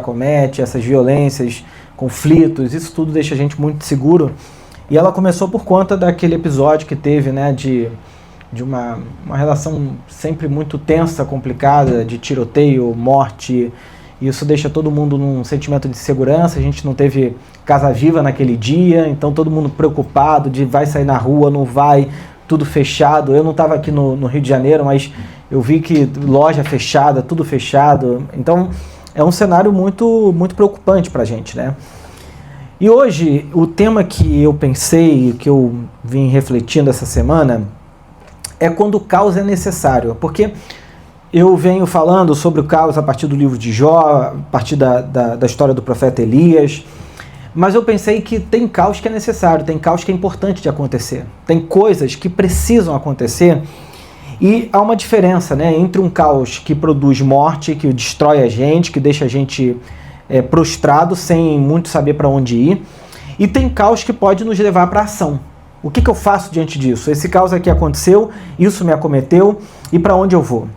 comete, essas violências, conflitos, isso tudo deixa a gente muito seguro. E ela começou por conta daquele episódio que teve, né, de uma relação sempre muito tensa, complicada, de tiroteio, morte. Isso deixa todo mundo num sentimento de segurança. A gente não teve casa viva naquele dia, então todo mundo preocupado de vai sair na rua, não vai, tudo fechado. Eu não estava aqui no Rio de Janeiro, mas eu vi que loja fechada, tudo fechado. Então é um cenário muito, muito preocupante para a gente, né? E hoje o tema que eu pensei, que eu vim refletindo essa semana, é quando o caos é necessário. Porque eu venho falando sobre o caos a partir do livro de Jó, a partir da história do profeta Elias, mas eu pensei que tem caos que é necessário, tem caos que é importante de acontecer, tem coisas que precisam acontecer, e há uma diferença, né, entre um caos que produz morte, que destrói a gente, que deixa a gente prostrado, sem muito saber para onde ir, e tem caos que pode nos levar para a ação. O que eu faço diante disso? Esse caos aqui aconteceu, isso me acometeu, e para onde eu vou?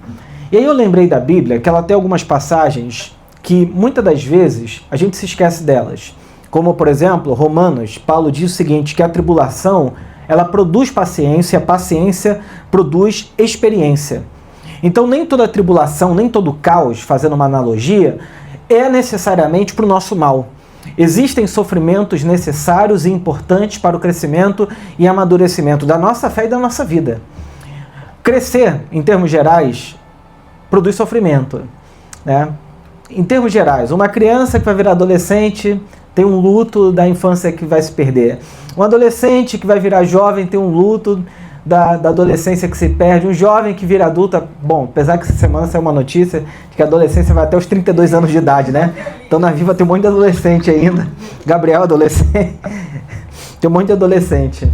E aí eu lembrei da Bíblia que ela tem algumas passagens que muitas das vezes a gente se esquece delas. Como, por exemplo, Romanos, Paulo diz o seguinte, que a tribulação, ela produz paciência, a paciência produz experiência. Então nem toda tribulação, nem todo caos, fazendo uma analogia, é necessariamente para o nosso mal. Existem sofrimentos necessários e importantes para o crescimento e amadurecimento da nossa fé e da nossa vida. Crescer, em termos gerais, produz sofrimento, né? Em termos gerais, uma criança que vai virar adolescente tem um luto da infância que vai se perder. Um adolescente que vai virar jovem tem um luto da adolescência que se perde. Um jovem que vira adulto, bom, apesar que essa semana saiu uma notícia de que a adolescência vai até os 32 anos de idade, né? Então na Viva tem um monte de adolescente ainda. Gabriel, adolescente. Tem um monte de adolescente.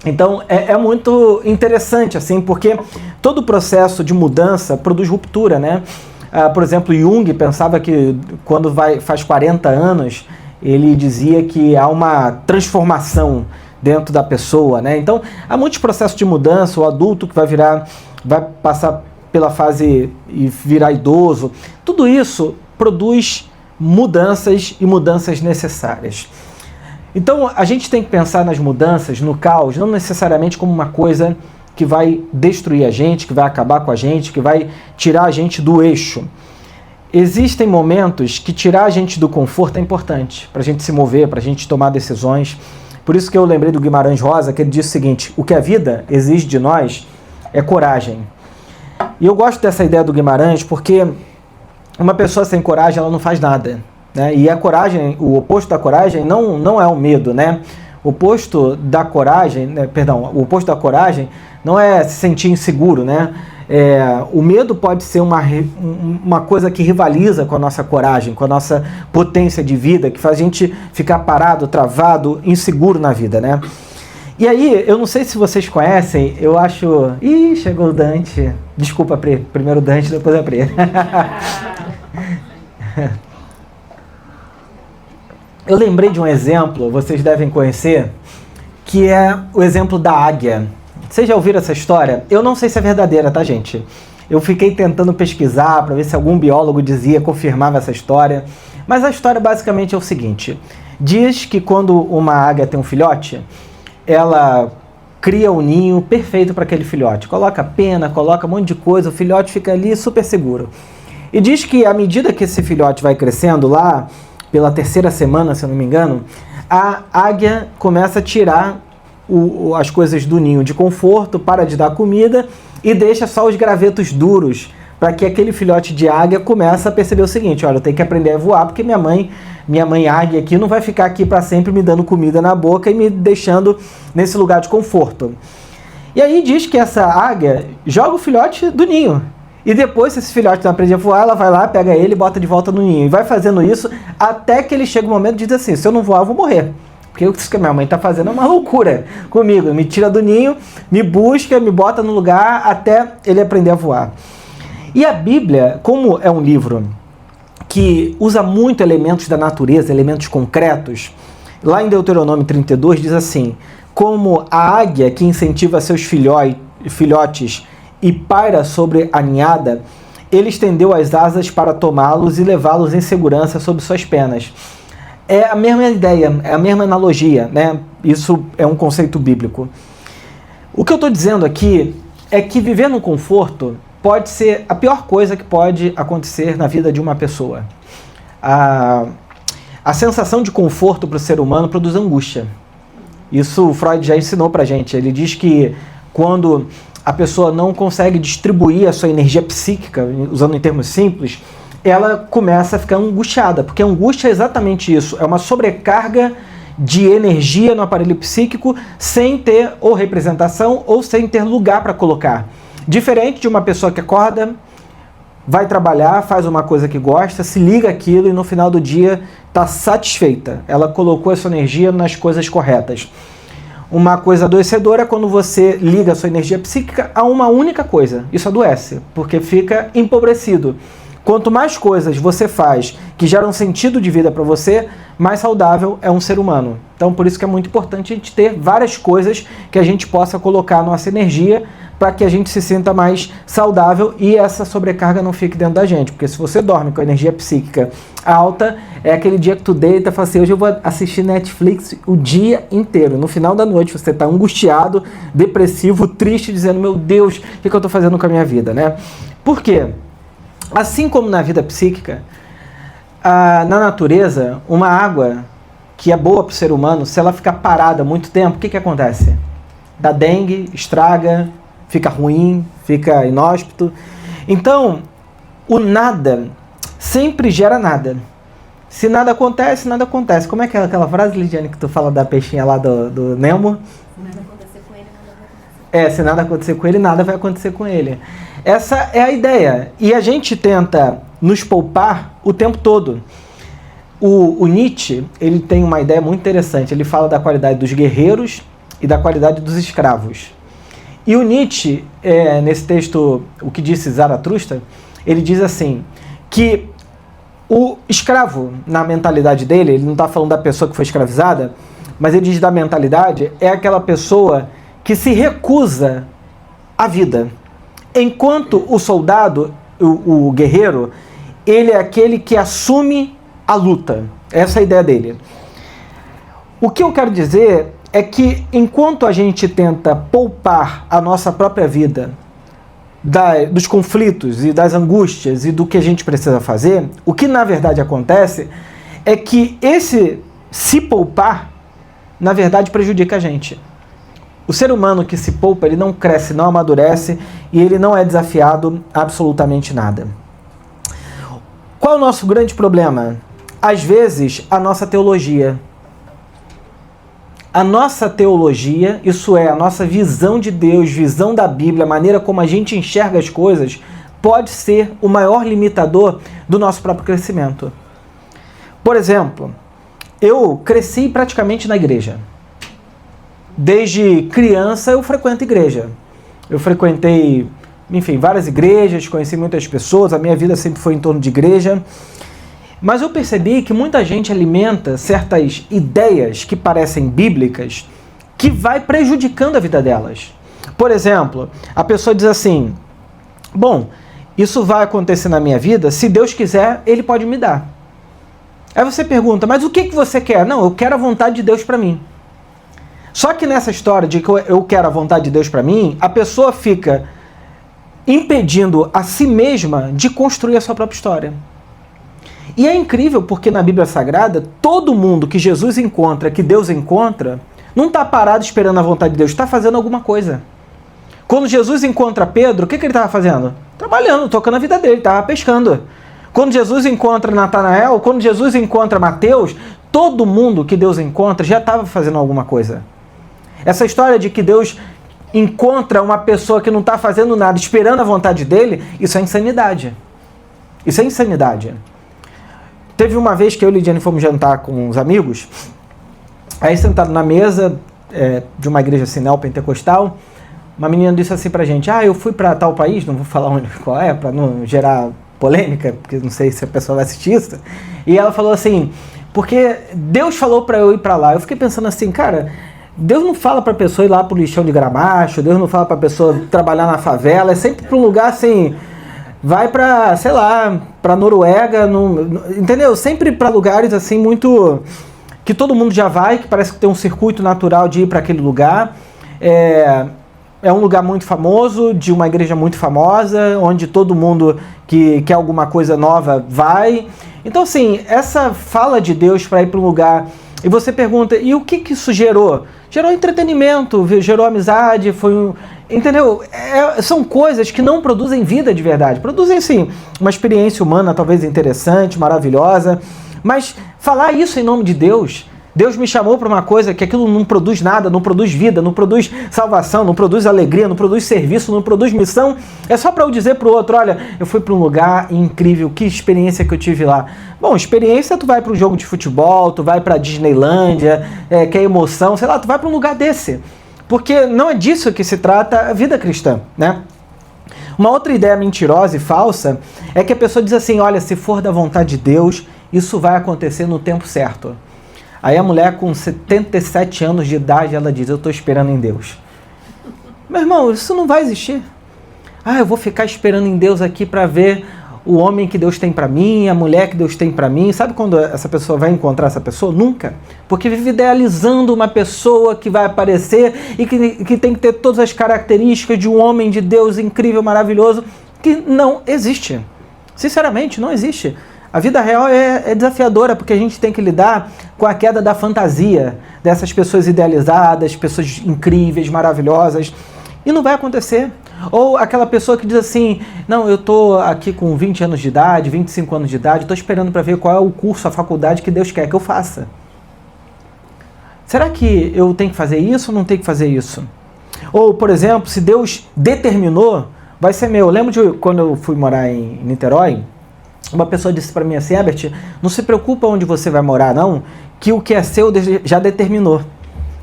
Então é muito interessante, assim, porque todo o processo de mudança produz ruptura, né? Por exemplo, Jung pensava que quando faz 40 anos, ele dizia que há uma transformação dentro da pessoa, né? Então há muitos processos de mudança, o adulto que vai passar pela fase e virar idoso, tudo isso produz mudanças e mudanças necessárias. Então a gente tem que pensar nas mudanças, no caos, não necessariamente como uma coisa que vai destruir a gente, que vai acabar com a gente, que vai tirar a gente do eixo. Existem momentos que tirar a gente do conforto é importante, para a gente se mover, para a gente tomar decisões. Por isso que eu lembrei do Guimarães Rosa, que ele disse o seguinte, o que a vida exige de nós é coragem. E eu gosto dessa ideia do Guimarães porque uma pessoa sem coragem, ela não faz nada, né? E a coragem, o oposto da coragem não é o medo, né? O oposto da coragem, o oposto da coragem não é se sentir inseguro, né? O medo pode ser uma coisa que rivaliza com a nossa coragem, com a nossa potência de vida, que faz a gente ficar parado, travado, inseguro na vida, né? E aí, eu não sei se vocês conhecem, eu acho... Ih, chegou o Dante. Desculpa, Pri. Primeiro o Dante, depois a Pri. Eu lembrei de um exemplo, vocês devem conhecer, que é o exemplo da águia. Vocês já ouviram essa história? Eu não sei se é verdadeira, tá, gente? Eu fiquei tentando pesquisar para ver se algum biólogo confirmava essa história. Mas a história basicamente é o seguinte. Diz que quando uma águia tem um filhote, ela cria um ninho perfeito para aquele filhote. Coloca pena, coloca um monte de coisa, o filhote fica ali super seguro. E diz que à medida que esse filhote vai crescendo lá, pela terceira semana, se eu não me engano, a águia começa a tirar as coisas do ninho de conforto, para de dar comida e deixa só os gravetos duros, para que aquele filhote de águia comece a perceber o seguinte, olha, eu tenho que aprender a voar, porque minha mãe águia aqui não vai ficar aqui para sempre me dando comida na boca e me deixando nesse lugar de conforto. E aí diz que essa águia joga o filhote do ninho. E depois, se esse filhote não aprende a voar, ela vai lá, pega ele e bota de volta no ninho. E vai fazendo isso até que ele chega um momento de dizer assim, se eu não voar, eu vou morrer. Porque isso que a minha mãe está fazendo é uma loucura comigo. Me tira do ninho, me busca, me bota no lugar até ele aprender a voar. E a Bíblia, como é um livro que usa muito elementos da natureza, elementos concretos, lá em Deuteronômio 32 diz assim, como a águia que incentiva seus filhotes e paira sobre a ninhada, ele estendeu as asas para tomá-los e levá-los em segurança sob suas penas. É a mesma ideia, é a mesma analogia, né? Isso é um conceito bíblico. O que eu estou dizendo aqui é que viver no conforto pode ser a pior coisa que pode acontecer na vida de uma pessoa. A sensação de conforto para o ser humano produz angústia. Isso o Freud já ensinou para a gente. Ele diz que quando a pessoa não consegue distribuir a sua energia psíquica, usando em termos simples, ela começa a ficar angustiada, porque a angústia é exatamente isso, é uma sobrecarga de energia no aparelho psíquico sem ter ou representação ou sem ter lugar para colocar. Diferente de uma pessoa que acorda, vai trabalhar, faz uma coisa que gosta, se liga aquilo e no final do dia está satisfeita. Ela colocou a sua energia nas coisas corretas. Uma coisa adoecedora é quando você liga a sua energia psíquica a uma única coisa. Isso adoece, porque fica empobrecido. Quanto mais coisas você faz que geram sentido de vida para você, mais saudável é um ser humano. Então, por isso que é muito importante a gente ter várias coisas que a gente possa colocar nossa energia para que a gente se sinta mais saudável e essa sobrecarga não fique dentro da gente. Porque se você dorme com a energia psíquica alta, é aquele dia que tu deita e fala assim, hoje eu vou assistir Netflix o dia inteiro. No final da noite você está angustiado, depressivo, triste, dizendo, meu Deus, o que eu estou fazendo com a minha vida, né? Por quê? Assim como na vida psíquica, na natureza, uma água que é boa para o ser humano, se ela ficar parada muito tempo, o que acontece? Dá dengue, estraga, fica ruim, fica inóspito. Então, o nada sempre gera nada. Se nada acontece, nada acontece. Como é que é aquela frase, Lidiane, que tu fala da peixinha lá do Nemo? Se nada acontecer com ele, nada vai acontecer. Se nada acontecer com ele, nada vai acontecer com ele. Essa é a ideia. E a gente tenta nos poupar o tempo todo. O Nietzsche, ele tem uma ideia muito interessante. Ele fala da qualidade dos guerreiros e da qualidade dos escravos. E o Nietzsche, nesse texto, O que disse Zaratustra, ele diz assim, que o escravo, na mentalidade dele, ele não está falando da pessoa que foi escravizada, mas ele diz da mentalidade, é aquela pessoa que se recusa à vida. Enquanto o soldado, o guerreiro, ele é aquele que assume a luta. Essa é a ideia dele. O que eu quero dizer é que enquanto a gente tenta poupar a nossa própria vida dos conflitos e das angústias e do que a gente precisa fazer, o que na verdade acontece é que esse se poupar, na verdade, prejudica a gente. O ser humano que se poupa, ele não cresce, não amadurece e ele não é desafiado a absolutamente nada. Qual é o nosso grande problema? Às vezes, a nossa teologia. A nossa teologia, isso é, a nossa visão de Deus, visão da Bíblia, a maneira como a gente enxerga as coisas, pode ser o maior limitador do nosso próprio crescimento. Por exemplo, eu cresci praticamente na igreja. Desde criança eu frequento igreja. Eu frequentei, enfim, várias igrejas, conheci muitas pessoas, a minha vida sempre foi em torno de igreja. Mas eu percebi que muita gente alimenta certas ideias que parecem bíblicas que vai prejudicando a vida delas. Por exemplo, a pessoa diz assim, bom, isso vai acontecer na minha vida, se Deus quiser, Ele pode me dar. Aí você pergunta, mas o que você quer? Não, eu quero a vontade de Deus para mim. Só que nessa história de que eu quero a vontade de Deus para mim, a pessoa fica impedindo a si mesma de construir a sua própria história. E é incrível porque na Bíblia Sagrada, todo mundo que Jesus encontra, que Deus encontra, não está parado esperando a vontade de Deus, está fazendo alguma coisa. Quando Jesus encontra Pedro, o que ele estava fazendo? Trabalhando, tocando a vida dele, estava pescando. Quando Jesus encontra Natanael, quando Jesus encontra Mateus, todo mundo que Deus encontra já estava fazendo alguma coisa. Essa história de que Deus encontra uma pessoa que não está fazendo nada, esperando a vontade dele, isso é insanidade. Isso é insanidade. Teve uma vez que eu e Lidiane fomos jantar com uns amigos, aí sentado na mesa de uma igreja assim, neopentecostal, uma menina disse assim pra gente, eu fui pra tal país, não vou falar onde, qual é, pra não gerar polêmica, porque não sei se a pessoa vai assistir isso, e ela falou assim, porque Deus falou pra eu ir pra lá. Eu fiquei pensando assim, cara, Deus não fala pra pessoa ir lá pro lixão de Gramacho, Deus não fala pra pessoa trabalhar na favela, é sempre pra um lugar assim, vai para, sei lá, para Noruega, entendeu? Sempre para lugares assim muito que todo mundo já vai, que parece que tem um circuito natural de ir para aquele lugar. É um lugar muito famoso, de uma igreja muito famosa, onde todo mundo que quer alguma coisa nova vai. Então, assim, essa fala de Deus para ir para um lugar, e você pergunta, e o que isso gerou? Gerou entretenimento, gerou amizade, entendeu? São coisas que não produzem vida de verdade. Produzem, sim, uma experiência humana talvez interessante, maravilhosa, mas falar isso em nome de Deus... Deus me chamou para uma coisa que aquilo não produz nada, não produz vida, não produz salvação, não produz alegria, não produz serviço, não produz missão. É só para eu dizer para o outro, olha, eu fui para um lugar incrível, que experiência que eu tive lá. Bom, experiência, tu vai para um jogo de futebol, tu vai para Disneylândia, que é emoção, sei lá, tu vai para um lugar desse. Porque não é disso que se trata a vida cristã, né? Uma outra ideia mentirosa e falsa é que a pessoa diz assim, olha, se for da vontade de Deus, isso vai acontecer no tempo certo. Aí a mulher com 77 anos de idade, ela diz, eu estou esperando em Deus. Meu irmão, isso não vai existir. Eu vou ficar esperando em Deus aqui para ver o homem que Deus tem para mim, a mulher que Deus tem para mim. Sabe quando essa pessoa vai encontrar essa pessoa? Nunca. Porque vive idealizando uma pessoa que vai aparecer e que tem que ter todas as características de um homem de Deus incrível, maravilhoso, que não existe. Sinceramente, não existe. A vida real é desafiadora, porque a gente tem que lidar com a queda da fantasia, dessas pessoas idealizadas, pessoas incríveis, maravilhosas, e não vai acontecer. Ou aquela pessoa que diz assim, não, eu estou aqui com 20 anos de idade, 25 anos de idade, estou esperando para ver qual é o curso, a faculdade que Deus quer que eu faça. Será que eu tenho que fazer isso ou não tenho que fazer isso? Ou, por exemplo, se Deus determinou, vai ser meu. Eu lembro de quando eu fui morar em Niterói, uma pessoa disse para mim assim, Herbert, não se preocupa onde você vai morar não, que o que é seu já determinou.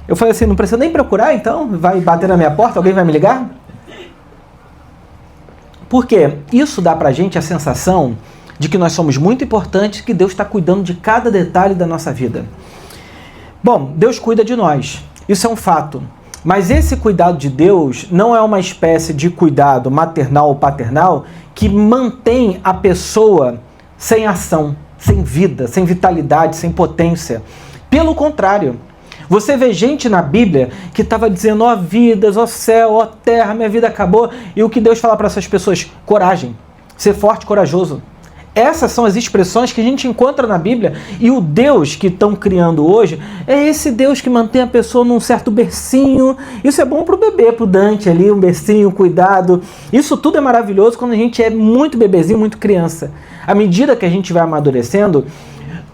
Eu falei assim, não precisa nem procurar então? Vai bater na minha porta, alguém vai me ligar? Porque isso dá pra gente a sensação de que nós somos muito importantes, que Deus está cuidando de cada detalhe da nossa vida. Bom, Deus cuida de nós, isso é um fato. Mas esse cuidado de Deus não é uma espécie de cuidado maternal ou paternal que mantém a pessoa sem ação, sem vida, sem vitalidade, sem potência. Pelo contrário, você vê gente na Bíblia que estava dizendo, ó vidas, ó céu, ó terra, minha vida acabou. E o que Deus fala para essas pessoas? Coragem, ser forte, corajoso. Essas são as expressões que a gente encontra na Bíblia, e o Deus que estão criando hoje é esse Deus que mantém a pessoa num certo bercinho. Isso é bom para o bebê, para o Dante ali, um bercinho, cuidado. Isso tudo é maravilhoso quando a gente é muito bebezinho, muito criança. À medida que a gente vai amadurecendo,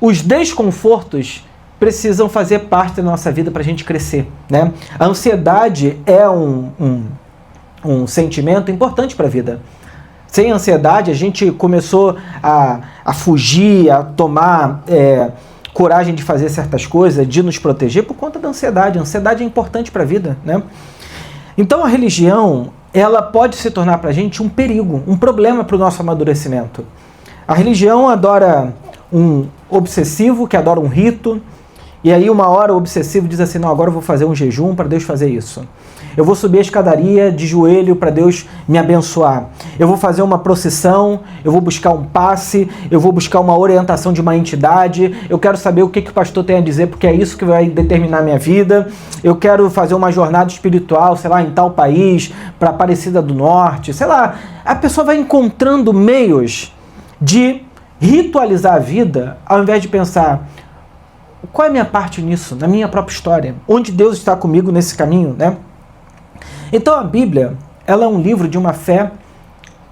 os desconfortos precisam fazer parte da nossa vida para a gente crescer, né? A ansiedade é um sentimento importante para a vida. Sem ansiedade, a gente começou a fugir, a tomar coragem de fazer certas coisas, de nos proteger por conta da ansiedade. A ansiedade é importante para a vida, né? Então a religião, ela pode se tornar para a gente um perigo, um problema para o nosso amadurecimento. A religião adora um obsessivo que adora um rito, e aí uma hora o obsessivo diz assim, não, agora eu vou fazer um jejum para Deus fazer isso. Eu vou subir a escadaria de joelho para Deus me abençoar. Eu vou fazer uma procissão, eu vou buscar um passe, eu vou buscar uma orientação de uma entidade, eu quero saber o que o pastor tem a dizer, porque é isso que vai determinar a minha vida. Eu quero fazer uma jornada espiritual, sei lá, em tal país, para Aparecida do Norte, sei lá. A pessoa vai encontrando meios de ritualizar a vida, ao invés de pensar, qual é a minha parte nisso, na minha própria história? Onde Deus está comigo nesse caminho, né? Então a Bíblia, ela é um livro de uma fé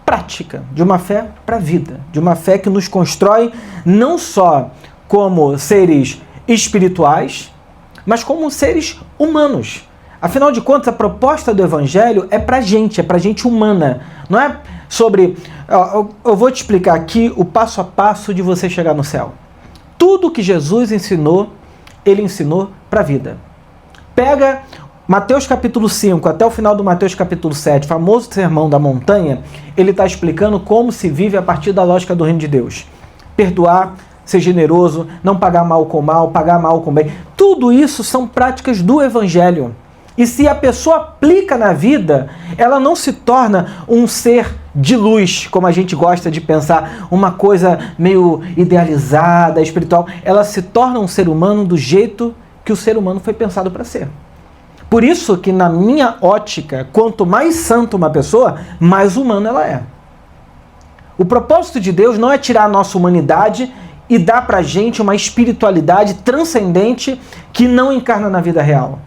prática, de uma fé para a vida, de uma fé que nos constrói não só como seres espirituais, mas como seres humanos. Afinal de contas, a proposta do Evangelho é para gente humana. Não é sobre... Eu vou te explicar aqui o passo a passo de você chegar no céu. Tudo que Jesus ensinou, ele ensinou para a vida. Pega Mateus capítulo 5 até o final do Mateus capítulo 7, famoso sermão da montanha, ele está explicando como se vive a partir da lógica do reino de Deus. Perdoar, ser generoso, não pagar mal com mal, pagar mal com bem. Tudo isso são práticas do Evangelho. E se a pessoa aplica na vida, ela não se torna um ser de luz, como a gente gosta de pensar, uma coisa meio idealizada, espiritual. Ela se torna um ser humano do jeito que o ser humano foi pensado para ser. Por isso que, na minha ótica, quanto mais santo uma pessoa, mais humana ela é. O propósito de Deus não é tirar a nossa humanidade e dar pra gente uma espiritualidade transcendente que não encarna na vida real.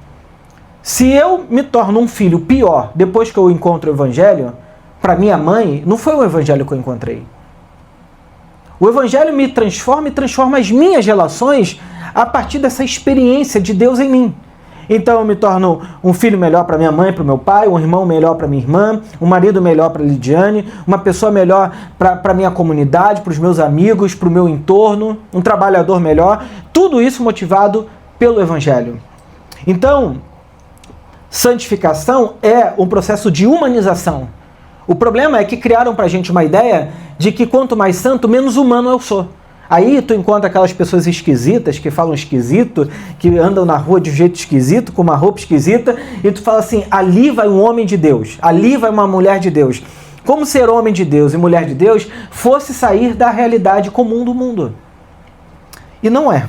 Se eu me torno um filho pior depois que eu encontro o Evangelho, para minha mãe, não foi o Evangelho que eu encontrei. O Evangelho me transforma e transforma as minhas relações a partir dessa experiência de Deus em mim. Então eu me torno um filho melhor para minha mãe e para o meu pai, um irmão melhor para minha irmã, um marido melhor para a Lidiane, uma pessoa melhor para a minha comunidade, para os meus amigos, para o meu entorno, um trabalhador melhor. Tudo isso motivado pelo Evangelho. Então, santificação é um processo de humanização. O problema é que criaram pra gente uma ideia de que quanto mais santo, menos humano eu sou. Aí tu encontra aquelas pessoas esquisitas, que falam esquisito, que andam na rua de um jeito esquisito, com uma roupa esquisita, e tu fala assim, ali vai um homem de Deus, ali vai uma mulher de Deus. Como ser homem de Deus e mulher de Deus fosse sair da realidade comum do mundo. E não é.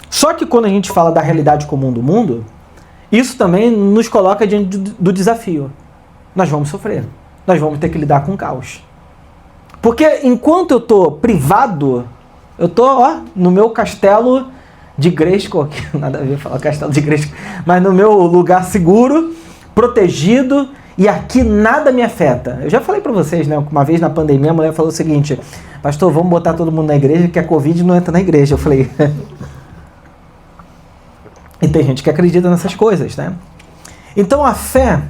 Só que quando a gente fala da realidade comum do mundo, isso também nos coloca diante do desafio. Nós vamos sofrer. Nós vamos ter que lidar com o caos. Porque enquanto eu estou privado, eu estou no meu castelo de Grayskull, que nada a ver falar castelo de Grayskull, mas no meu lugar seguro, protegido, e aqui nada me afeta. Eu já falei para vocês, né? Uma vez na pandemia, a mulher falou o seguinte, pastor, vamos botar todo mundo na igreja, que a Covid não entra na igreja. Eu falei... E tem gente que acredita nessas coisas, né? Então a fé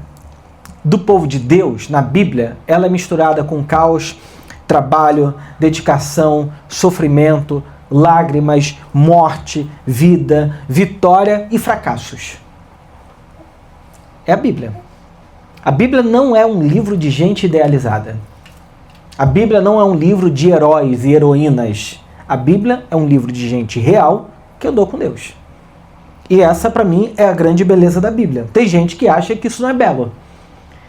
do povo de Deus, na Bíblia, ela é misturada com caos, trabalho, dedicação, sofrimento, lágrimas, morte, vida, vitória e fracassos. É a Bíblia. A Bíblia não é um livro de gente idealizada. A Bíblia não é um livro de heróis e heroínas. A Bíblia é um livro de gente real que andou com Deus. E essa, para mim, é a grande beleza da Bíblia. Tem gente que acha que isso não é belo.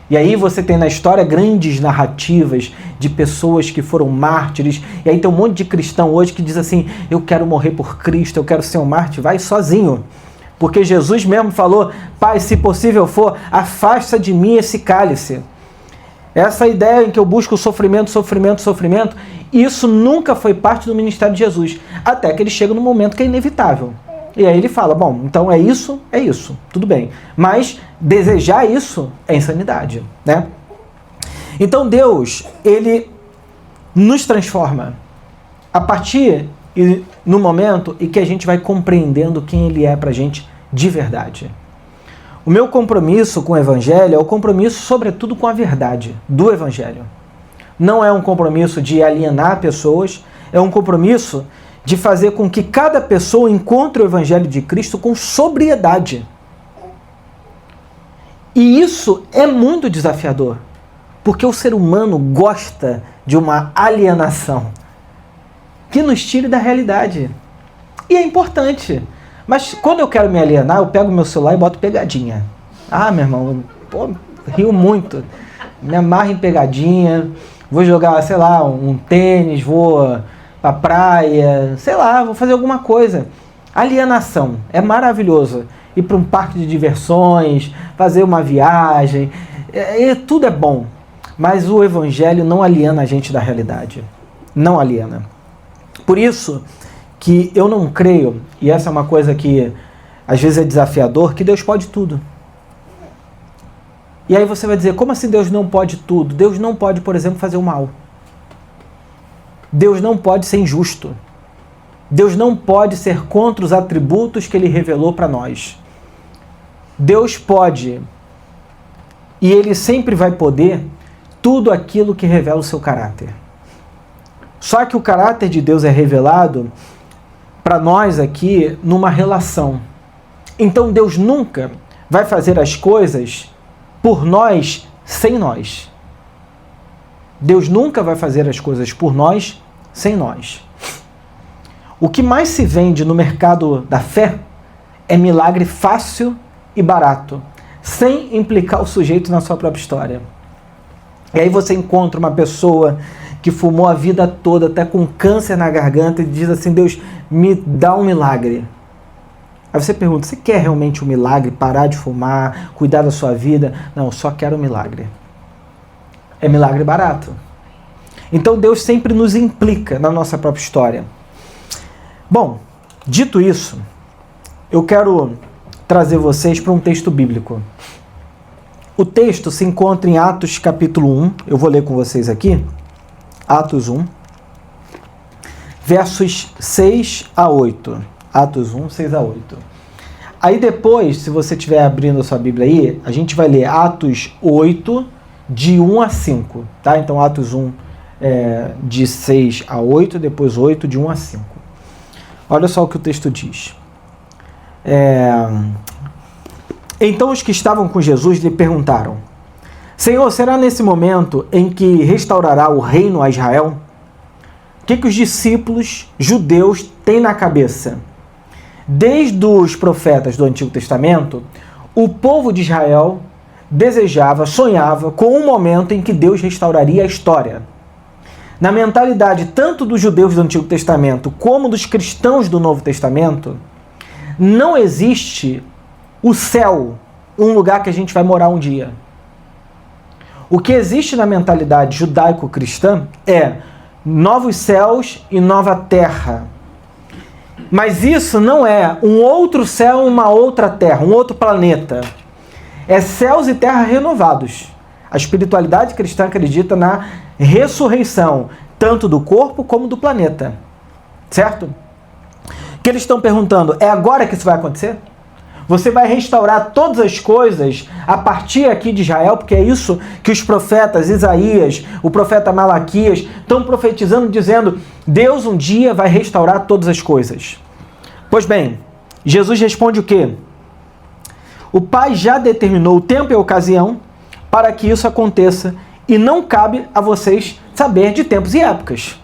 E aí você tem na história grandes narrativas de pessoas que foram mártires. E aí tem um monte de cristão hoje que diz assim, eu quero morrer por Cristo, eu quero ser um mártir. Vai sozinho. Porque Jesus mesmo falou, Pai, se possível for, afasta de mim esse cálice. Essa ideia em que eu busco sofrimento, sofrimento, sofrimento, isso nunca foi parte do ministério de Jesus. Até que ele chega num momento que é inevitável. E aí ele fala, bom, então é isso, tudo bem. Mas desejar isso é insanidade, né? Então Deus, ele nos transforma a partir e no momento em que a gente vai compreendendo quem ele é pra gente de verdade. O meu compromisso com o Evangelho é o compromisso, sobretudo, com a verdade do Evangelho. Não é um compromisso de alienar pessoas, é um compromisso de fazer com que cada pessoa encontre o Evangelho de Cristo com sobriedade. E isso é muito desafiador, porque o ser humano gosta de uma alienação que nos tire da realidade. E é importante. Mas quando eu quero me alienar, eu pego meu celular e boto pegadinha. Ah, meu irmão, rio muito. Me amarro em pegadinha, vou jogar, sei lá, um tênis, vou pra praia, sei lá, vou fazer alguma coisa. Alienação, é maravilhoso. Ir para um parque de diversões, fazer uma viagem, tudo é bom. Mas o Evangelho não aliena a gente da realidade. Não aliena. Por isso que eu não creio, e essa é uma coisa que às vezes é desafiador, que Deus pode tudo. E aí você vai dizer, como assim Deus não pode tudo? Deus não pode, por exemplo, fazer o mal. Deus não pode ser injusto. Deus não pode ser contra os atributos que Ele revelou para nós. Deus pode, e Ele sempre vai poder, tudo aquilo que revela o seu caráter. Só que o caráter de Deus é revelado para nós aqui numa relação. Então Deus nunca vai fazer as coisas por nós sem nós. Deus nunca vai fazer as coisas por nós sem nós. O que mais se vende no mercado da fé é milagre fácil e barato. sem implicar o sujeito na sua própria história. E aí você encontra uma pessoa que fumou a vida toda, até com câncer na garganta, e diz assim: Deus, me dá um milagre. Aí você pergunta: você quer realmente um milagre? Parar de fumar, cuidar da sua vida? Não, só quero um milagre. É milagre barato. Então Deus sempre nos implica na nossa própria história. Bom, dito isso, eu quero trazer vocês para um texto bíblico. O texto se encontra em Atos capítulo 1, eu vou ler com vocês aqui, Atos 1, versos 6 a 8. Atos 1, 6 a 8. Aí depois, se você estiver abrindo a sua Bíblia aí, a gente vai ler Atos 8, de 1 a 5. Tá? Então Atos 1, de 6 a 8, depois 8, de 1 a 5. Olha só o que o texto diz. Então os que estavam com Jesus lhe perguntaram: Senhor, será nesse momento em que restaurará o reino a Israel? O que os discípulos judeus têm na cabeça? Desde os profetas do Antigo Testamento, o povo de Israel desejava, sonhava com um momento em que Deus restauraria a história. Na mentalidade tanto dos judeus do Antigo Testamento como dos cristãos do Novo Testamento, não existe o céu, um lugar que a gente vai morar um dia. O que existe na mentalidade judaico-cristã é novos céus e nova terra. Mas isso não é um outro céu, uma outra terra, um outro planeta. É céus e terra renovados. A espiritualidade cristã acredita na ressurreição, tanto do corpo como do planeta. Certo? O que eles estão perguntando, é agora que isso vai acontecer? Você vai restaurar todas as coisas a partir aqui de Israel, porque é isso que os profetas Isaías, o profeta Malaquias estão profetizando, dizendo: Deus um dia vai restaurar todas as coisas. Pois bem, Jesus responde o quê? O Pai já determinou o tempo e a ocasião para que isso aconteça, e não cabe a vocês saber de tempos e épocas.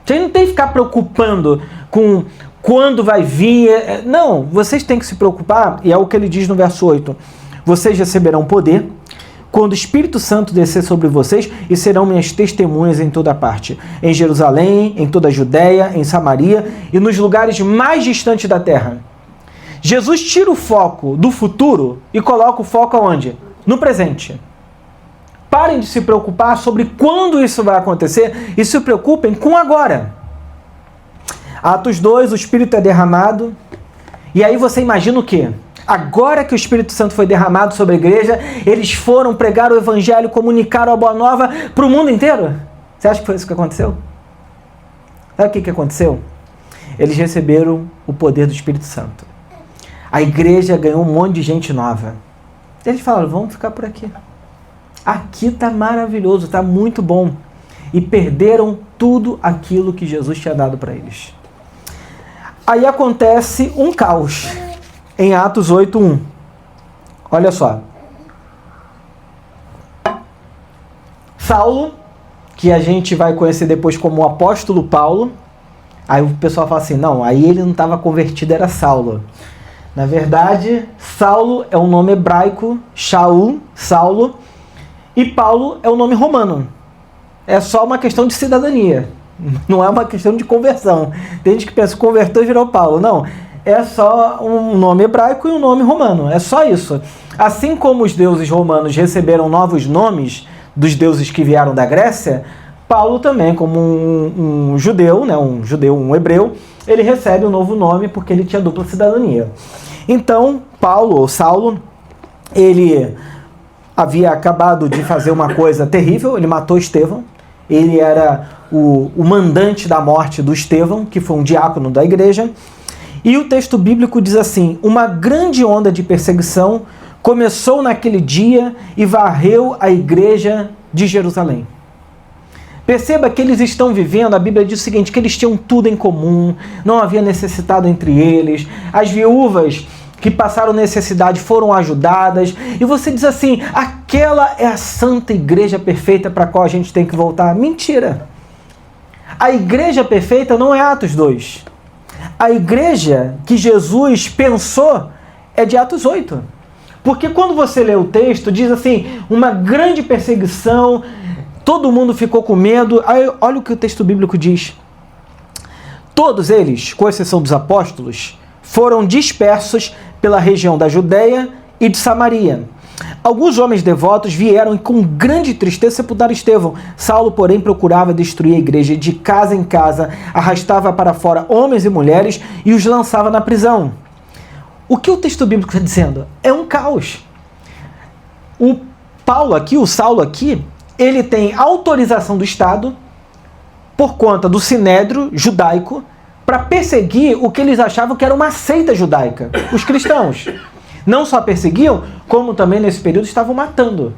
Vocês não tem que ficar preocupando com quando vai vir. Não, vocês têm que se preocupar, e é o que ele diz no verso 8. Vocês receberão poder quando o Espírito Santo descer sobre vocês, e serão minhas testemunhas em toda parte. Em Jerusalém, em toda a Judéia, em Samaria e nos lugares mais distantes da terra. Jesus tira o foco do futuro e coloca o foco aonde? No presente. Parem de se preocupar sobre quando isso vai acontecer e se preocupem com agora. Atos 2, o Espírito é derramado. E aí você imagina o quê? Agora que o Espírito Santo foi derramado sobre a igreja, eles foram pregar o Evangelho, comunicaram a Boa Nova para o mundo inteiro? Você acha que foi isso que aconteceu? Sabe o que aconteceu? Eles receberam o poder do Espírito Santo. A igreja ganhou um monte de gente nova. Eles falaram: vamos ficar por aqui. Aqui está maravilhoso, está muito bom. E perderam tudo aquilo que Jesus tinha dado para eles. Aí acontece um caos em Atos 8:1. Olha só. Saulo, que a gente vai conhecer depois como o apóstolo Paulo. Aí o pessoal fala assim: não, aí ele não estava convertido, era Saulo. Na verdade, Saulo é um nome hebraico, Shaul, Saulo, e Paulo é um nome romano. É só uma questão de cidadania, não é uma questão de conversão. Tem gente que pensa, converteu e virou Paulo. Não, é só um nome hebraico e um nome romano, é só isso. Assim como os deuses romanos receberam novos nomes dos deuses que vieram da Grécia, Paulo também, como um judeu, né, um hebreu, ele recebe um novo nome porque ele tinha dupla cidadania. Então, Paulo, ou Saulo, ele havia acabado de fazer uma coisa terrível, ele matou Estevão. Ele era o mandante da morte do Estevão, que foi um diácono da igreja. E o texto bíblico diz assim: uma grande onda de perseguição começou naquele dia e varreu a igreja de Jerusalém. Perceba que eles estão vivendo, a Bíblia diz o seguinte, que eles tinham tudo em comum, não havia necessitado entre eles, as viúvas que passaram necessidade foram ajudadas, e você diz assim: aquela é a santa igreja perfeita para a qual a gente tem que voltar. Mentira! A igreja perfeita não é Atos 2. A igreja que Jesus pensou é de Atos 8. Porque quando você lê o texto, diz assim, uma grande perseguição, todo mundo ficou com medo. Aí, olha o que o texto bíblico diz. Todos eles, com exceção dos apóstolos, foram dispersos pela região da Judéia e de Samaria. Alguns homens devotos vieram e com grande tristeza sepultaram Estevão. Saulo, porém, procurava destruir a igreja de casa em casa, arrastava para fora homens e mulheres e os lançava na prisão. O que o texto bíblico está dizendo? É um caos. O Saulo aqui, ele tem autorização do Estado, por conta do Sinédrio judaico, para perseguir o que eles achavam que era uma seita judaica, os cristãos. Não só perseguiam, como também nesse período estavam matando.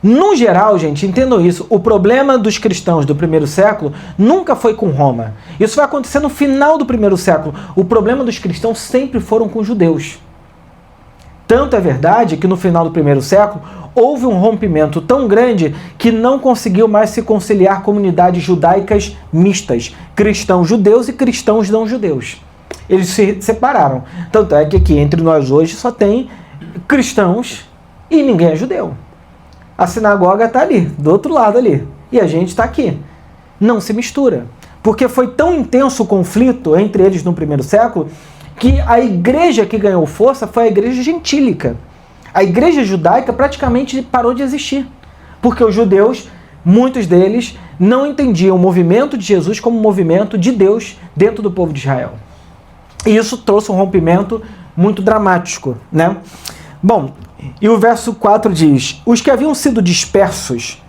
No geral, gente, entendam isso, o problema dos cristãos do primeiro século nunca foi com Roma. Isso vai acontecer no final do primeiro século. O problema dos cristãos sempre foram com os judeus. Tanto é verdade que no final do primeiro século houve um rompimento tão grande que não conseguiu mais se conciliar comunidades judaicas mistas, cristãos judeus e cristãos não judeus. Eles se separaram. Tanto é que aqui entre nós hoje só tem cristãos e ninguém é judeu. A sinagoga está ali, do outro lado ali, e a gente está aqui. Não se mistura. Porque foi tão intenso o conflito entre eles no primeiro século que a igreja que ganhou força foi a igreja gentílica. A igreja judaica praticamente parou de existir, porque os judeus, muitos deles, não entendiam o movimento de Jesus como movimento de Deus dentro do povo de Israel. E isso trouxe um rompimento muito dramático, né? Bom, e o verso 4 diz: os que haviam sido dispersos,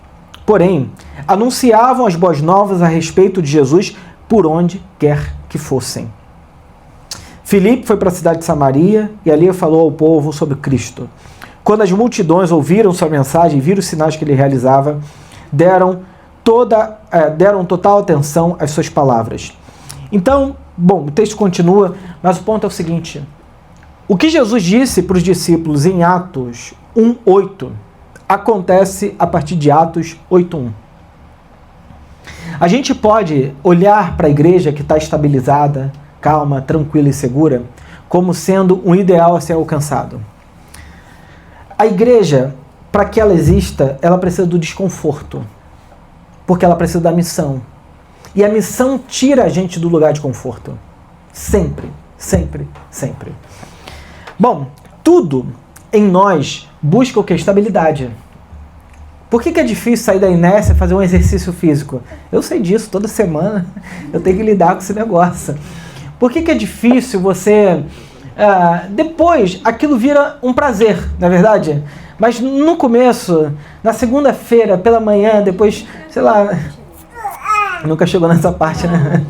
porém, anunciavam as boas novas a respeito de Jesus por onde quer que fossem. Filipe foi para a cidade de Samaria e ali falou ao povo sobre Cristo. Quando as multidões ouviram sua mensagem e viram os sinais que ele realizava, deram total atenção às suas palavras. Então, bom, o texto continua, mas o ponto é o seguinte: o que Jesus disse para os discípulos em Atos 1:8 acontece a partir de Atos 8:1. A gente pode olhar para a igreja que está estabilizada, calma, tranquila e segura, como sendo um ideal a ser alcançado. A igreja, para que ela exista, ela precisa do desconforto, porque ela precisa da missão. E a missão tira a gente do lugar de conforto. Sempre, sempre, sempre. Bom, tudo em nós busca o que? Estabilidade. Por que é difícil sair da inércia e fazer um exercício físico? Eu sei disso, toda semana eu tenho que lidar com esse negócio. Por que é difícil você... depois, aquilo vira um prazer, não é verdade? Mas no começo, na segunda-feira, pela manhã, depois, sei lá... Nunca chegou nessa parte, né?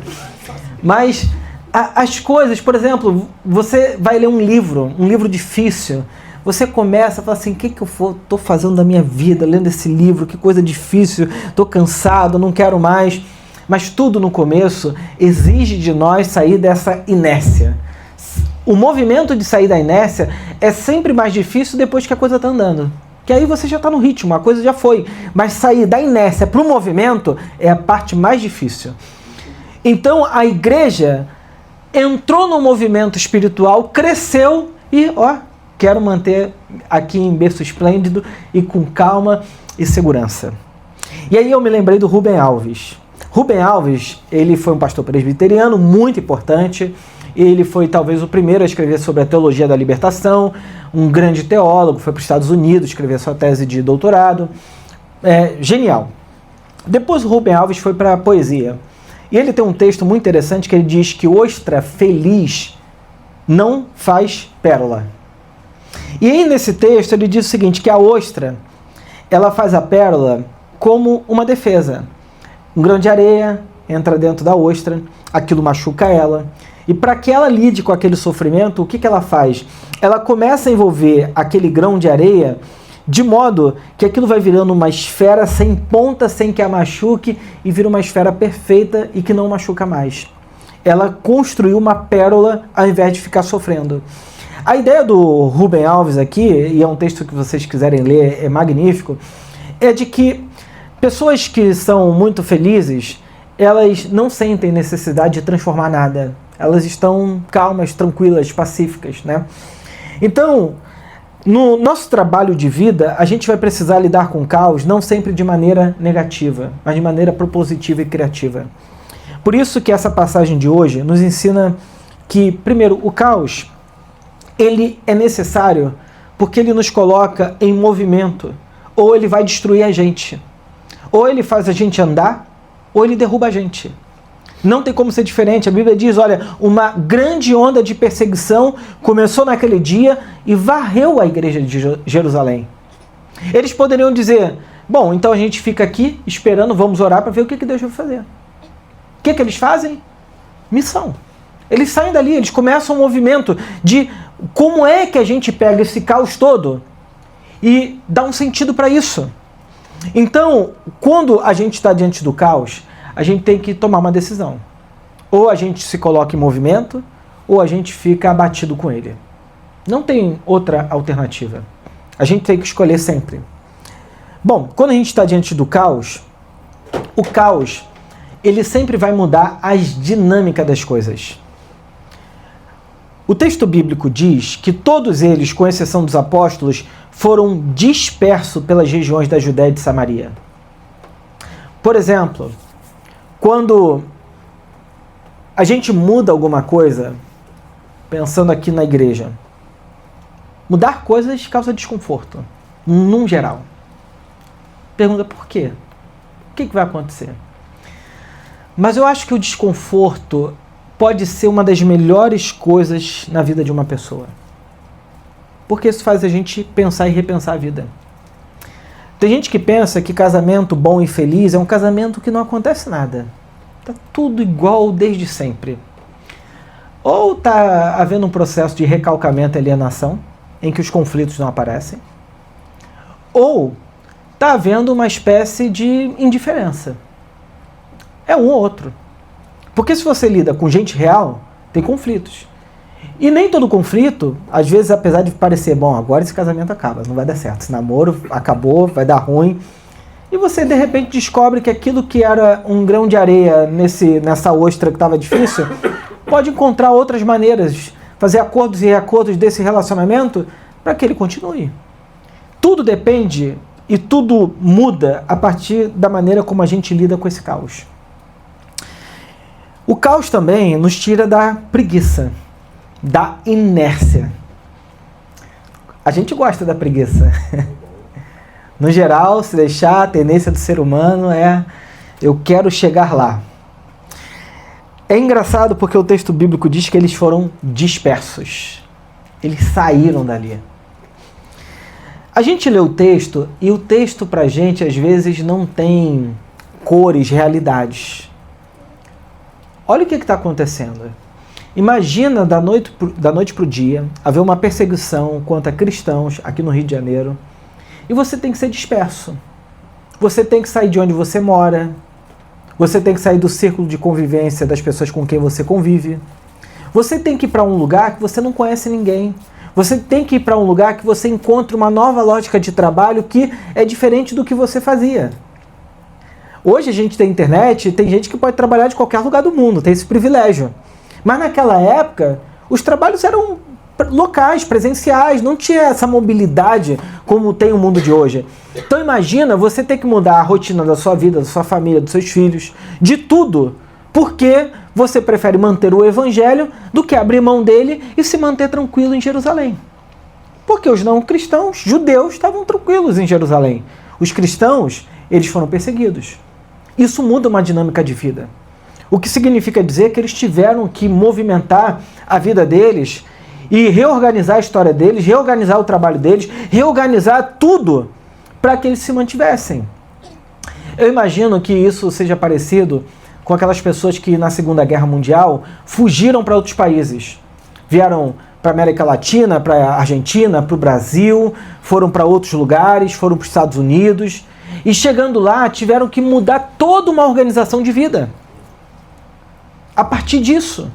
Mas as coisas, por exemplo, você vai ler um livro difícil, você começa a falar assim, o que eu estou fazendo da minha vida, lendo esse livro, que coisa difícil, estou cansado, não quero mais. Mas tudo no começo exige de nós sair dessa inércia. O movimento de sair da inércia é sempre mais difícil depois que a coisa está andando. Que aí você já está no ritmo, a coisa já foi. Mas sair da inércia para o movimento é a parte mais difícil. Então a igreja entrou no movimento espiritual, cresceu e, quero manter aqui em berço esplêndido e com calma e segurança. E aí eu me lembrei do Rubem Alves. Rubem Alves, ele foi um pastor presbiteriano muito importante. Ele foi talvez o primeiro a escrever sobre a teologia da libertação, um grande teólogo, foi para os Estados Unidos escrever sua tese de doutorado. Genial. Depois o Rubem Alves foi para a poesia. E ele tem um texto muito interessante que ele diz que ostra feliz não faz pérola. E aí nesse texto ele diz o seguinte, que a ostra, ela faz a pérola como uma defesa. Um grão de areia entra dentro da ostra, aquilo machuca ela. E para que ela lide com aquele sofrimento, o que ela faz? Ela começa a envolver aquele grão de areia de modo que aquilo vai virando uma esfera sem ponta, sem que a machuque, e vira uma esfera perfeita e que não machuca mais. Ela construiu uma pérola ao invés de ficar sofrendo. A ideia do Rubem Alves aqui, e é um texto que vocês quiserem ler, é magnífico, é de que pessoas que são muito felizes, elas não sentem necessidade de transformar nada. Elas estão calmas, tranquilas, pacíficas, né? Então, No nosso trabalho de vida, a gente vai precisar lidar com o caos não sempre de maneira negativa, mas de maneira propositiva e criativa. Por isso que essa passagem de hoje nos ensina que, primeiro, o caos, ele é necessário porque ele nos coloca em movimento, ou ele vai destruir a gente, ou ele faz a gente andar, ou ele derruba a gente. Não tem como ser diferente. A Bíblia diz, olha, uma grande onda de perseguição começou naquele dia e varreu a igreja de Jerusalém. Eles poderiam dizer, bom, então a gente fica aqui esperando, vamos orar para ver o que Deus vai fazer. O que eles fazem? Missão. Eles saem dali, eles começam um movimento de como é que a gente pega esse caos todo e dá um sentido para isso. Então, quando a gente está diante do caos, a gente tem que tomar uma decisão. Ou a gente se coloca em movimento, ou a gente fica abatido com ele. Não tem outra alternativa. A gente tem que escolher sempre. Bom, quando a gente está diante do caos, o caos, ele sempre vai mudar as dinâmicas das coisas. O texto bíblico diz que todos eles, com exceção dos apóstolos, foram dispersos pelas regiões da Judéia e de Samaria. Por exemplo, quando a gente muda alguma coisa, pensando aqui na igreja, mudar coisas causa desconforto, num geral. Pergunta por quê? O que vai acontecer? Mas eu acho que o desconforto pode ser uma das melhores coisas na vida de uma pessoa. Porque isso faz a gente pensar e repensar a vida. Tem gente que pensa que casamento bom e feliz é um casamento que não acontece nada. Tá tudo igual desde sempre. Ou tá havendo um processo de recalcamento e alienação, em que os conflitos não aparecem. Ou tá havendo uma espécie de indiferença. É um ou outro. Porque se você lida com gente real, tem conflitos. E nem todo conflito, às vezes, apesar de parecer, bom, agora esse casamento acaba, não vai dar certo, esse namoro acabou, vai dar ruim. E você, de repente, descobre que aquilo que era um grão de areia nessa ostra que estava difícil, pode encontrar outras maneiras, fazer acordos e reacordos desse relacionamento para que ele continue. Tudo depende e tudo muda a partir da maneira como a gente lida com esse caos. O caos também nos tira da preguiça, da inércia. A gente gosta da preguiça. No geral, se deixar, a tendência do ser humano é eu quero chegar lá. É engraçado porque o texto bíblico diz que eles foram dispersos. Eles saíram dali. A gente lê o texto e o texto pra gente às vezes não tem cores, realidades. Olha o que está acontecendo. Imagina da noite para o dia haver uma perseguição contra cristãos aqui no Rio de Janeiro e você tem que ser disperso. Você tem que sair de onde você mora, você tem que sair do círculo de convivência das pessoas com quem você convive. Você tem que ir para um lugar que você não conhece ninguém. Você tem que ir para um lugar que você encontre uma nova lógica de trabalho que é diferente do que você fazia. Hoje a gente tem internet, tem gente que pode trabalhar de qualquer lugar do mundo, tem esse privilégio. Mas naquela época, os trabalhos eram locais, presenciais, não tinha essa mobilidade como tem o mundo de hoje. Então imagina você ter que mudar a rotina da sua vida, da sua família, dos seus filhos, de tudo, porque você prefere manter o evangelho do que abrir mão dele e se manter tranquilo em Jerusalém. Porque os não cristãos, judeus, estavam tranquilos em Jerusalém. Os cristãos, eles foram perseguidos. Isso muda uma dinâmica de vida. O que significa dizer que eles tiveram que movimentar a vida deles e reorganizar a história deles, reorganizar o trabalho deles, reorganizar tudo para que eles se mantivessem. Eu imagino que isso seja parecido com aquelas pessoas que na Segunda Guerra Mundial fugiram para outros países. Vieram para a América Latina, para a Argentina, para o Brasil, foram para outros lugares, foram para os Estados Unidos e chegando lá tiveram que mudar toda uma organização de vida. A partir disso.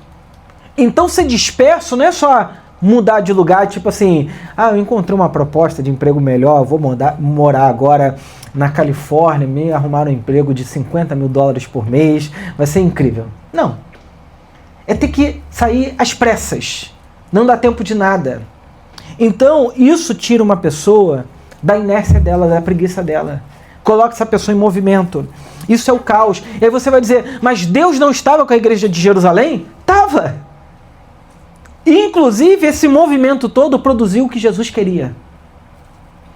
Então ser disperso não é só mudar de lugar, tipo assim, eu encontrei uma proposta de emprego melhor, vou morar agora na Califórnia, me arrumar um emprego de $50 mil por mês, vai ser incrível. Não. É ter que sair às pressas. Não dá tempo de nada. Então, isso tira uma pessoa da inércia dela, da preguiça dela. Coloca essa pessoa em movimento. Isso é o caos. E aí você vai dizer, mas Deus não estava com a igreja de Jerusalém? Estava. Inclusive, esse movimento todo produziu o que Jesus queria.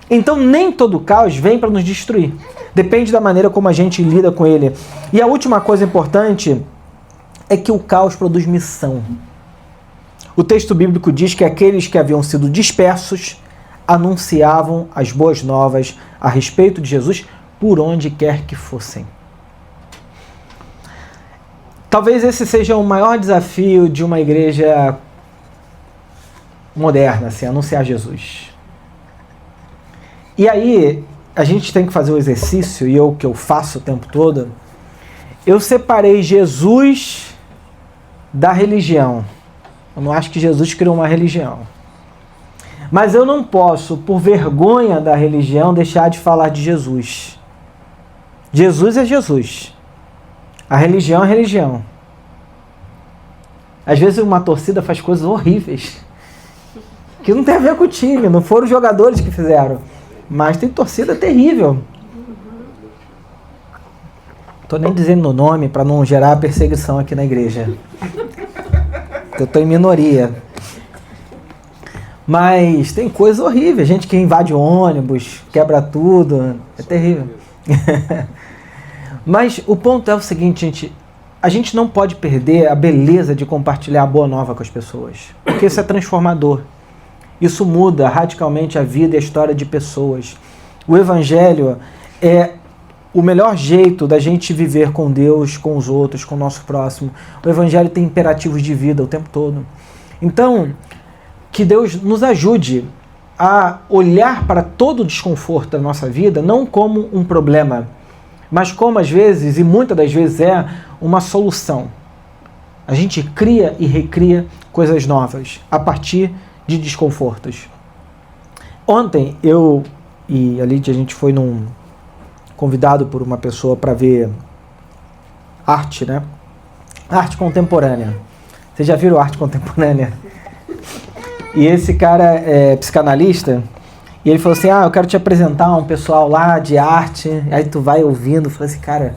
Então, nem todo caos vem para nos destruir. Depende da maneira como a gente lida com ele. E a última coisa importante é que o caos produz missão. O texto bíblico diz que aqueles que haviam sido dispersos anunciavam as boas novas a respeito de Jesus por onde quer que fossem. Talvez esse seja o maior desafio de uma igreja moderna, assim, anunciar Jesus. E aí, a gente tem que fazer o exercício, e que eu faço o tempo todo, eu separei Jesus da religião. Eu não acho que Jesus criou uma religião. Mas eu não posso, por vergonha da religião, deixar de falar de Jesus. Jesus é Jesus. A religião é religião. Às vezes uma torcida faz coisas horríveis, que não tem a ver com o time, não foram os jogadores que fizeram. Mas tem torcida terrível. Tô nem dizendo o nome para não gerar perseguição aqui na igreja. Eu tô em minoria. Mas tem coisa horrível. Gente que invade ônibus, quebra tudo. É terrível. Mas o ponto é o seguinte, gente. A gente não pode perder a beleza de compartilhar a boa nova com as pessoas. Porque isso é transformador. Isso muda radicalmente a vida e a história de pessoas. O Evangelho é o melhor jeito da gente viver com Deus, com os outros, com o nosso próximo. O Evangelho tem imperativos de vida o tempo todo. Então, que Deus nos ajude a olhar para todo o desconforto da nossa vida não como um problema, mas como às vezes, e muitas das vezes é, uma solução. A gente cria e recria coisas novas a partir de desconfortos. Ontem eu e a Lídia, a gente foi convidado por uma pessoa para ver arte, né? Arte contemporânea. Vocês já viram arte contemporânea? E esse cara é psicanalista, e ele falou assim, eu quero te apresentar um pessoal lá de arte. Aí tu vai ouvindo, fala assim, cara,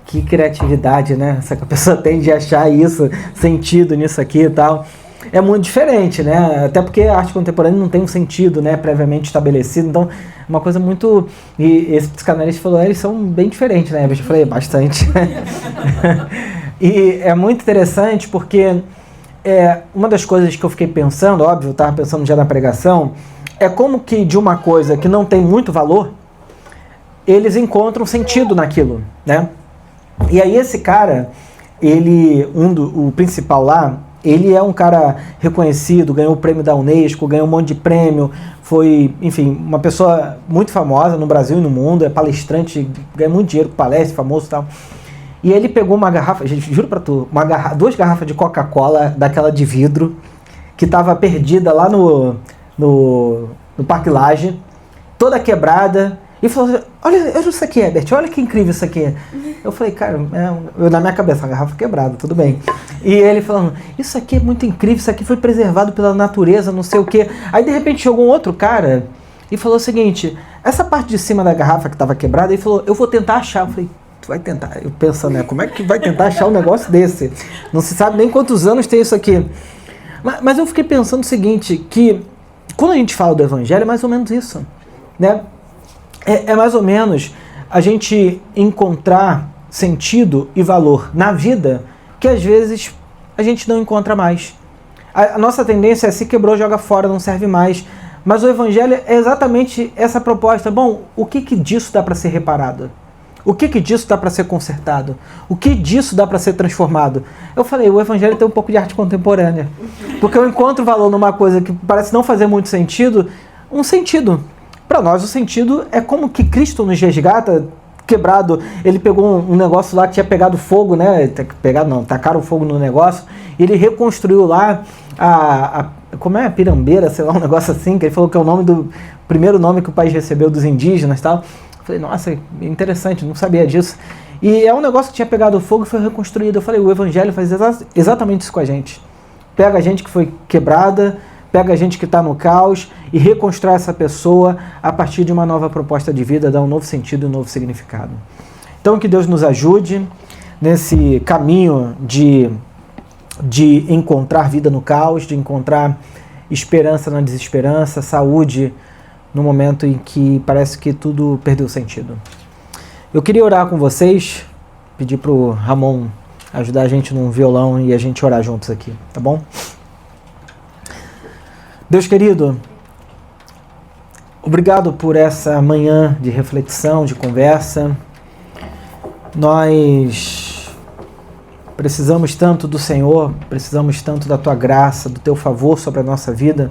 que criatividade, né? Essa pessoa tem de achar isso, sentido nisso aqui e tal. É muito diferente, né? Até porque a arte contemporânea não tem um sentido, né, previamente estabelecido. Então, uma coisa muito... E esse psicanalista falou, eles são bem diferentes, né? Eu falei, bastante. E é muito interessante porque uma das coisas que eu fiquei pensando, óbvio, eu estava pensando já na pregação, é como que de uma coisa que não tem muito valor, eles encontram sentido naquilo, né? E aí esse cara, o principal lá, ele é um cara reconhecido, ganhou o prêmio da Unesco, ganhou um monte de prêmio, foi, enfim, uma pessoa muito famosa no Brasil e no mundo, é palestrante, ganha muito dinheiro com palestra, famoso e tal. E ele pegou uma garrafa, gente, juro pra tu, 2 garrafas de Coca-Cola, daquela de vidro, que estava perdida lá no Parque Lage, toda quebrada, e falou assim, olha isso aqui, Herbert, olha que incrível isso aqui. Eu falei, cara, na minha cabeça, a garrafa quebrada, tudo bem. E ele falando, isso aqui é muito incrível, isso aqui foi preservado pela natureza, não sei o quê. Aí de repente chegou um outro cara e falou o seguinte, essa parte de cima da garrafa que estava quebrada, ele falou, eu vou tentar achar. Eu falei, tu vai tentar? Eu pensando, né, como é que vai tentar achar um negócio desse? Não se sabe nem quantos anos tem isso aqui. Mas eu fiquei pensando o seguinte, que quando a gente fala do Evangelho é mais ou menos isso, né? É mais ou menos a gente encontrar sentido e valor na vida que às vezes a gente não encontra mais. A nossa tendência é se quebrou, joga fora, não serve mais. Mas o Evangelho é exatamente essa proposta. Bom, o que disso dá para ser reparado? O que disso dá para ser consertado? O que disso dá para ser transformado? Eu falei, o Evangelho tem um pouco de arte contemporânea. Porque eu encontro valor numa coisa que parece não fazer muito sentido, um sentido. Para nós, o sentido é como que Cristo nos resgata, quebrado. Ele pegou um negócio lá que tinha pegado fogo, né? Tacaram fogo no negócio. Ele reconstruiu lá como é a pirambeira, sei lá, um negócio assim, que ele falou que é o primeiro nome que o país recebeu dos indígenas e tal. Eu falei, nossa, interessante, não sabia disso. E é um negócio que tinha pegado fogo e foi reconstruído. Eu falei, o Evangelho faz exatamente isso com a gente. Pega a gente que foi quebrada, pega a gente que está no caos e reconstrói essa pessoa a partir de uma nova proposta de vida, dá um novo sentido e um novo significado. Então que Deus nos ajude nesse caminho de encontrar vida no caos, de encontrar esperança na desesperança, saúde no momento em que parece que tudo perdeu sentido. Eu queria orar com vocês, pedir para o Ramon ajudar a gente num violão e a gente orar juntos aqui, tá bom? Deus querido, obrigado por essa manhã de reflexão, de conversa. Nós precisamos tanto do Senhor, precisamos tanto da Tua graça, do Teu favor sobre a nossa vida,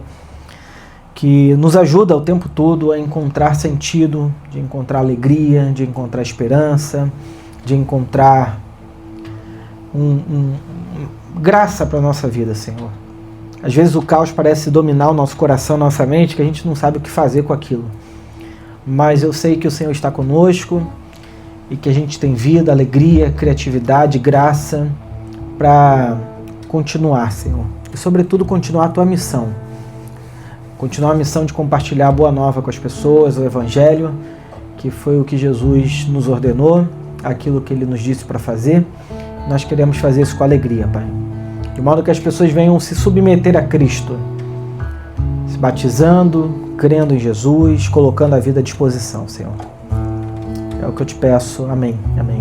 que nos ajuda o tempo todo a encontrar sentido, de encontrar alegria, de encontrar esperança, de encontrar graça para a nossa vida, Senhor. Às vezes o caos parece dominar o nosso coração, nossa mente, que a gente não sabe o que fazer com aquilo. Mas eu sei que o Senhor está conosco e que a gente tem vida, alegria, criatividade, graça para continuar, Senhor. E sobretudo continuar a Tua missão. Continuar a missão de compartilhar a boa nova com as pessoas, o Evangelho, que foi o que Jesus nos ordenou, aquilo que Ele nos disse para fazer. Nós queremos fazer isso com alegria, Pai. De modo que as pessoas venham se submeter a Cristo, se batizando, crendo em Jesus, colocando a vida à disposição, Senhor. É o que eu te peço. Amém. Amém.